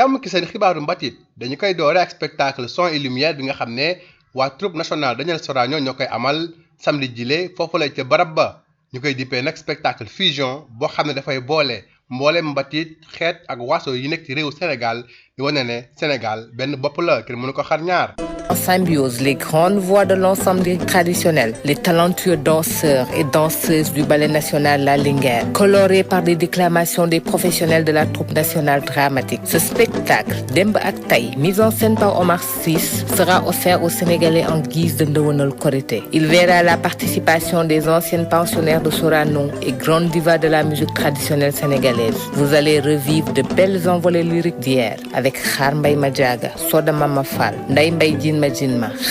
jàmm ki seen xibaaru mbatit dañu koy doore ak spectacle son et lumière bi nga xam ne waa troupe nationale Daniel Sorano ñoo koy amal samedi jile foofu la ca barab ba ñu koy dippee nag spectacle fusion boo xam ne dafay boole mboolem mbatit xeet ak waaso yi nekk ci réewu Sénégal di wane ne Sénégal benn bopp la kenn mënu ko xar ñaar. En symbiose, les grandes voix de l'ensemble traditionnel, les talentueux danseurs et danseuses du ballet national La Linguère, colorés par des déclamations des professionnels de la troupe nationale dramatique. Ce spectacle, Demba ak Tay, mis en scène par Omar Sy, sera offert aux Sénégalais en guise de Ndewenal Korité. Il verra la participation des anciennes pensionnaires de Sorano et grandes divas de la musique traditionnelle sénégalaise. Vous allez revivre de belles envolées lyriques d'hier avec Khar Mbaye Madiaga, Soda Mama Fall, Ndeye Mbaye Jinma,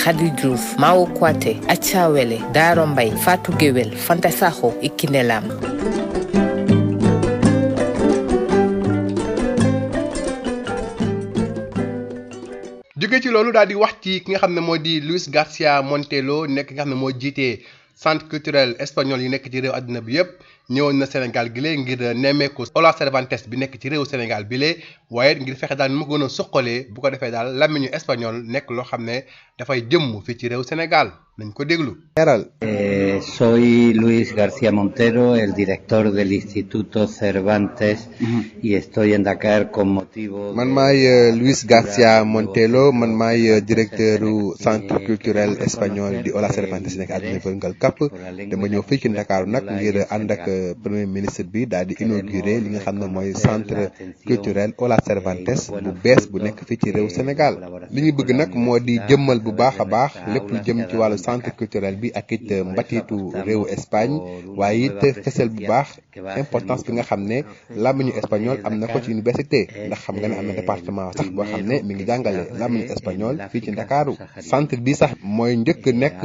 Khady Diouf, Mao Kouaté, Acha Wele, Daro Mbaye, Fatou Guewel, Fanta Sakho et Kiné Lam. jóge ci loolu daal di wax ci ki nga xam ne moo di Luis García Montelo nekk nga xam ne moo jiite centre culturel espagnol yi nekk ci réew àddina bi yépp ñëwoon na Sénégal gi lee ngir nemmeeku Ola Cervantes bi nekk ci réewu Sénégal bi lee waaye ngir fexe daal nu mu gën a suqalee bu ko defee daal làmmiñu espagnol nekk loo xam ne dafay jëmm fii ci réew Sénégal nañ ko déglu. Soy Luis García Montero, el director del Instituto Cervantes y estoy en Dakar con motivo. Man maay Luis García Montelo man maay directeur du centre culturel espagnol di Ola Cervantes nekk àddina wërngal kàpp dama ñëw fii ci Dakar nag ngir ànd ak premier ministre bi daal di inauguré li nga xam ne mooy centre culturel Ola Cervantes bu bees bu nekk fii ci réew Sénégal li ñu bëgg nag moo di jëmmal bu baax a baax lépp lu jëm ci wàllu centre culturel bi ak it mbatitu réewu Espagne waaye it fesal bu baax importance bi nga xam ne làmmiñu espagnol am na ko ci université ndax xam nga ne am na département sax boo xam ne mi ngi jàngale làmmiñu espagnol fii ci Ndakaaru centre bi sax mooy njëkk nekk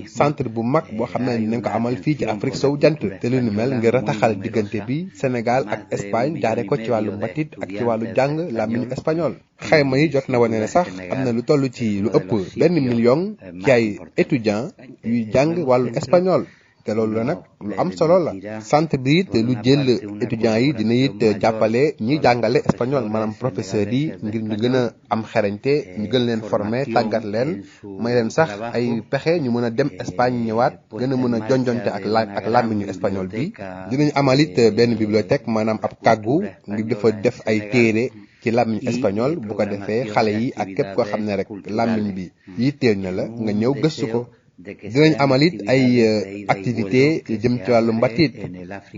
centre bu mag boo xam ne nañ ko amal fii ci Afrique sowu jant te lu ni mel ngir rataxal diggante bi Sénégal ak Espagne jaare ko ci wàllu mbatit ak ci wàllu jàng làmmiñu espagnol xayma yi jot na wane ne sax am na lu toll ci lu ëpp 1 million ci ay étudiants yuy jàng wàllu espagnol te loolu la nag lu am solo la centre bi it lu jël étudiants yi dina it jàppale ñiy jàngale espagnol maanaam professeurs yi ngir ñu gën a am xerañte ñu gën leen former tàggat leen may leen sax ay pexe ñu mën a dem Espagne ñëwaat gën a mën a jonjonte ak làmmiñu espagnol bi dinañ amal it benn bibliothèque maanaam ab kàggu ngir dafa def ay téere ci làmmiñ espagnol bu ko defee xale yi ak képp koo xam ne rek làmmiñ bi yitteel na la nga ñëw gëstu ko dinañ amal it ay activité jëm ci wàllu mbatit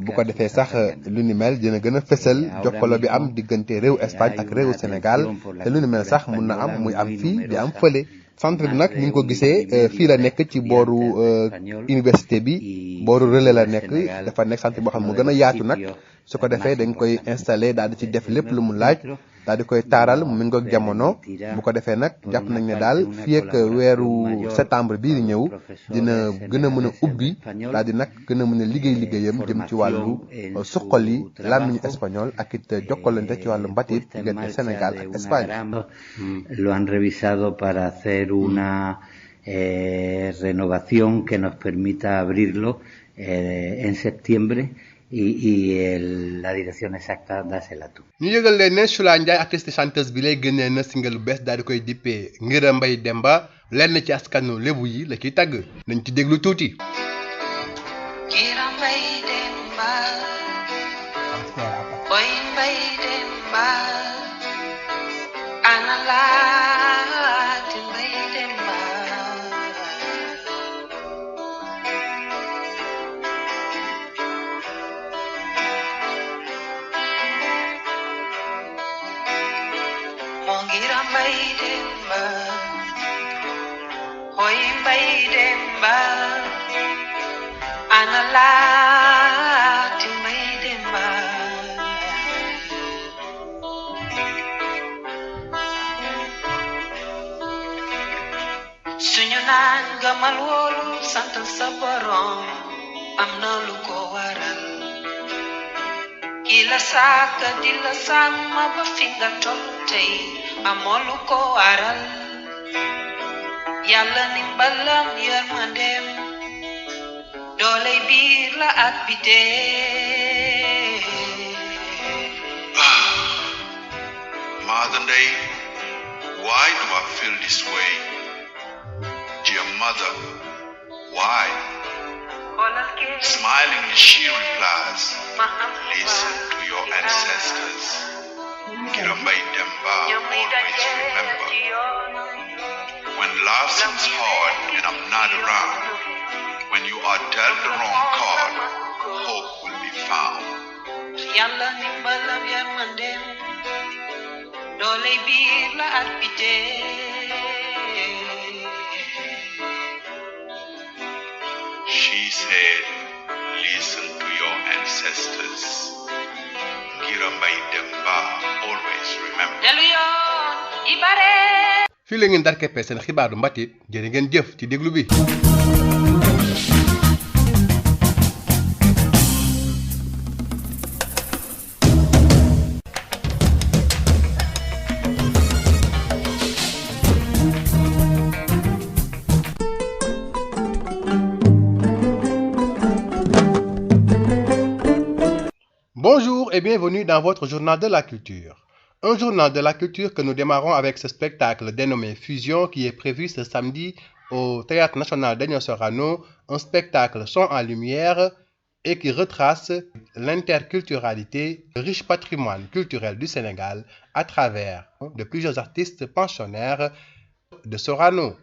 bu ko defee sax lu ni mel dina gën a fësal jokkaloo bi am diggante réew Espagne ak réewu Sénégal te lu ni mel sax mun na am muy am fii di am fële centre bi nag ni nga ko gisee fii la nekk ci booru université bi booru relais la nekk dafa nekk centre boo xam ne mu gën a yaatu nag su ko defee dañ koy installé daal di ci def lépp lu mu laaj daal di koy taaral mu méngoog jamono bu ko defee nag jàpp nañ ne daal fii ak weeru septembre bii di ñëw dina gën a mën a ubbi daal di nag gën a mën a liggéeyam jëm ci wàllu suqali làmmiñu espagnol ak it jokkalante ci wàllu mbatit diggante Sénégal ak Espagne. Lo han revisado para hacer una renovación que nos permita abrirlo en septiembre. La dirección exacta dásela tú. ñu yëgal leen ne Chula Ndiaye artiste chanteuse bi lay génnee na single lu bees daal di koy dippee Ngir Mbay Demba lenn ci askanu lébu yi la ciy tàgg nañ ci déglu tuuti. Ngir Mbay Demba boy Mbay Demba ana laati Mbay Demba Ngira Mbay Demba hoy Mbay Demba ana laati Mbay Demba suñu naan gamal wóolu sant sa borom am na lu ko waral ki la sàkka di la sàmm ba fi nga toll tey amoo lu ko waral yàlla ni mbalam yërmandeem dooley biir la ak bitee Ma Mother Day, why do I feel this way? Dear mother, why? Smilingly she replies, listen to your ancestors. Kirambay Demba, always remember. When life seems hard and I'm not around, when you are dealt the wrong card, hope will be found. Yalla nimbalam yarmandem dole bir la arbite She said, listen to your ancestors. Kirambay Demba, always remember. Deluyon ibare fii la ngeen darkeppee seen xibaaru mbatit jërë ngeen jëf ci déglu bi. Bonjour et bienvenue dans votre journal de la culture. Un journal de la culture que nous démarrons avec ce spectacle dénommé Fusion qui est prévu ce samedi au Théâtre National d'Agno Sorano, un spectacle son en lumière et qui retrace l'interculturalité, le riche patrimoine culturel du Sénégal à travers de plusieurs artistes pensionnaires de Sorano.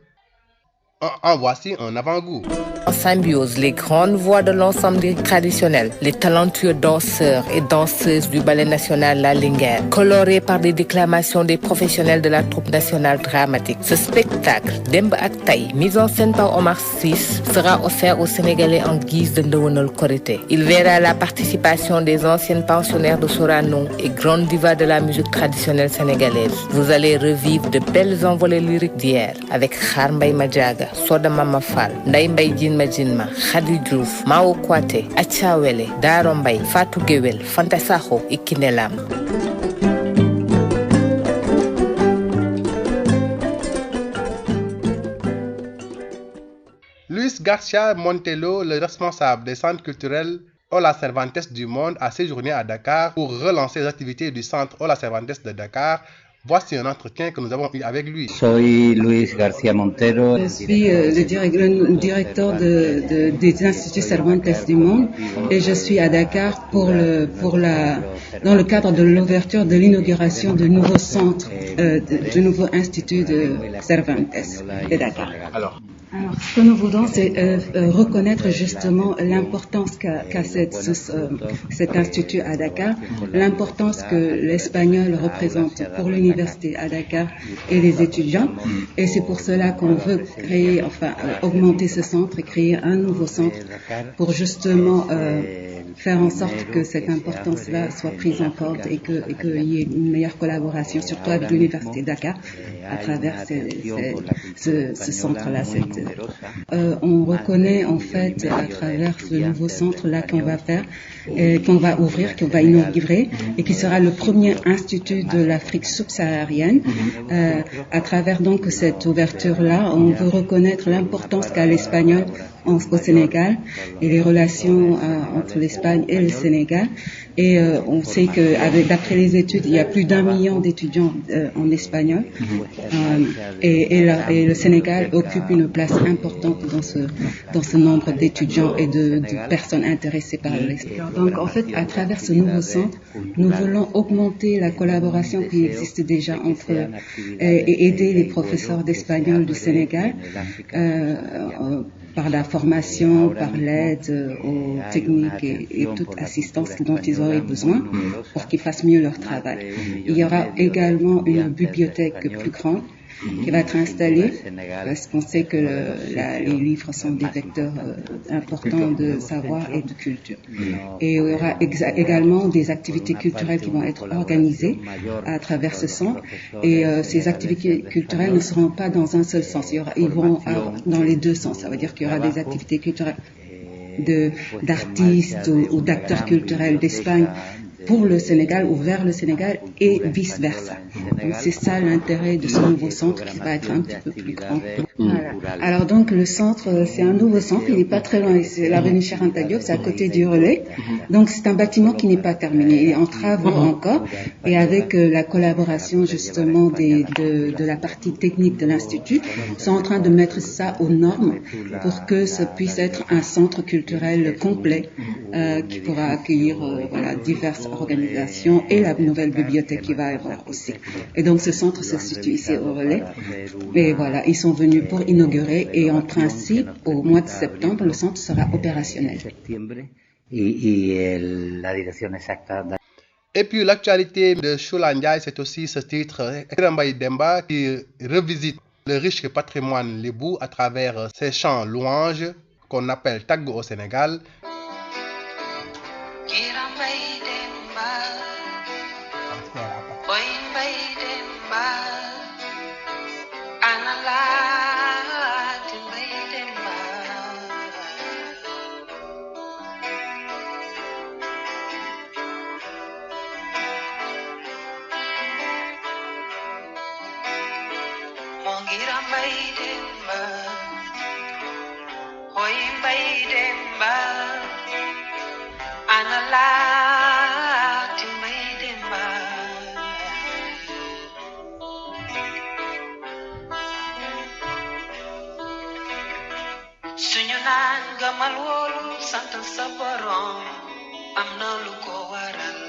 En voici un avant-goût. En symbiose, les grandes voix de l'ensemble des traditionnels, les talentueux danseurs et danseuses du ballet national La Linguère, colorés par des déclamations des professionnels de la troupe nationale dramatique. Ce spectacle, Demba ak Tay, mis en scène par Omar Sy, sera offert aux Sénégalais en guise de Ndewenal Korité. Il verra la participation des anciennes pensionnaires de Sorano et grandes divas de la musique traditionnelle sénégalaise. Vous allez revivre de belles envolées lyriques d'hier avec Khar Mbaye Madiaga, Soda Mama Fall, Ndeye Mbaye Jinma Jinma, Khady Diouf, Mao Kouaté, Acha Wele, Daro Mbaye, Fatou Guewel, Fanta Sakho et Kiné Lam. Luis Garcia Montelo, le responsable des centres culturels Ola Cervantes du monde, a séjourné à Dakar pour relancer les activités du centre Ola Cervantes de Dakar. Voici un entretien que nous avons eu avec lui. Soy Luis García Montero. Je suis le directeur des Instituts Cervantes du monde et je suis à Dakar dans le cadre de l'ouverture de l'inauguration du nouveau centre, du nouveau institut de Cervantes de Dakar. Alors, ce que nous voulons, c'est reconnaître justement l'importance qu'a cet institut à Dakar, l'importance que l'espagnol représente pour l'université à Dakar et les étudiants. Et c'est pour cela qu'on veut augmenter ce centre et créer un nouveau centre pour justement faire en sorte que cette importance-là soit prise en compte et qu'il y ait une meilleure collaboration, surtout avec l'université de Dakar, à travers ce centre-là. On reconnaît en fait à travers ce nouveau centre-là qu'on va faire, qu'on va ouvrir, qu'on va inaugurer et qui sera le premier institut de l'Afrique subsaharienne. À travers donc cette ouverture-là, on veut reconnaître l'importance qu'a l'espagnol au Sénégal et les relations entre l'Espagne et le Sénégal. Et on sait que d'après les études, il y a plus d'1 million d'étudiants en espagnol et le Sénégal occupe une place importante dans ce nombre d'étudiants et de personnes intéressées par l'espagnol. Donc en fait, à travers ce nouveau centre, nous voulons augmenter la collaboration qui existe déjà entre et aider les professeurs d'espagnol du Sénégal par la formation, par l'aide aux techniques et toute assistance dont ils auraient besoin pour qu'ils fassent mieux leur travail. Il y aura également une bibliothèque plus grande qui va être installée parce qu'on sait que les livres sont des vecteurs importants de savoir et de culture. Et il y aura également des activités culturelles qui vont être organisées à travers ce centre. Et ces activités culturelles ne seront pas dans un seul sens. Ils vont dans les deux sens. Ça veut dire qu'il y aura des activités culturelles d'artistes ou d'acteurs culturels d'Espagne pour le Sénégal ou vers le Sénégal et vice-versa. Donc c'est ça l'intérêt de ce nouveau centre qui va être un petit peu plus grand. Voilà. Alors donc le centre, c'est un nouveau centre, il n'est pas très loin, c'est l'avenue Cheikh Anta Diop, c'est à côté du Relais. Donc c'est un bâtiment qui n'est pas terminé, il est en travaux encore et avec la collaboration justement de la partie technique de l'Institut, ils sont en train de mettre ça aux normes pour que ça puisse être un centre culturel complet qui pourra accueillir diverses organisations et la nouvelle bibliothèque qui va y avoir aussi. Et donc ce centre se situe ici au Relais. Et voilà, ils sont venus pour inaugurer et en principe au mois de septembre le centre sera opérationnel. Et puis l'actualité de Choula Ndiaye, c'est aussi ce titre Kira Mbaye Demba qui revisite le riche patrimoine lébou à travers ses chants louanges qu'on appelle tagg au Sénégal. Suñu naan gamal wóolu sant sa borom am na lu ko waral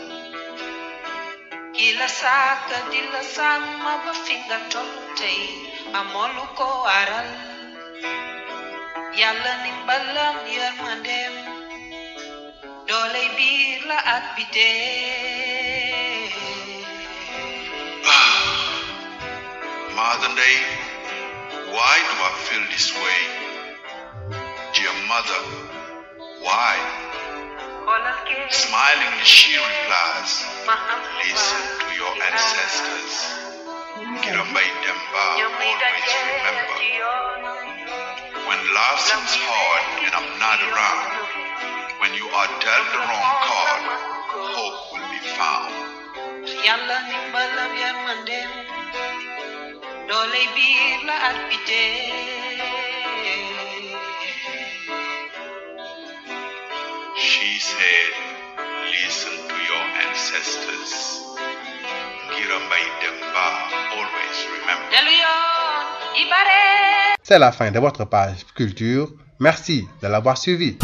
ki la sàkk di la sàmm ba fi nga toll tey amoo lu ko waral yàlla ndimbalam yërmandeem dooley biir la ak bitee. Mother Day, why do I feel this way? Dear mother, why? Smilingly she replies, listen to your ancestors. Kira Mbaye Demba, always remember. When life seems hard and I'm not around, when you are dealt the wrong card, hope will be found. Yàlla ndimbalam yërmandeem dooley biir la ak bitee. She said, listen to your ancestors. Kira Mbaye Demba, always remember. C'est la fin de votre page culture. Merci de l'avoir suivi.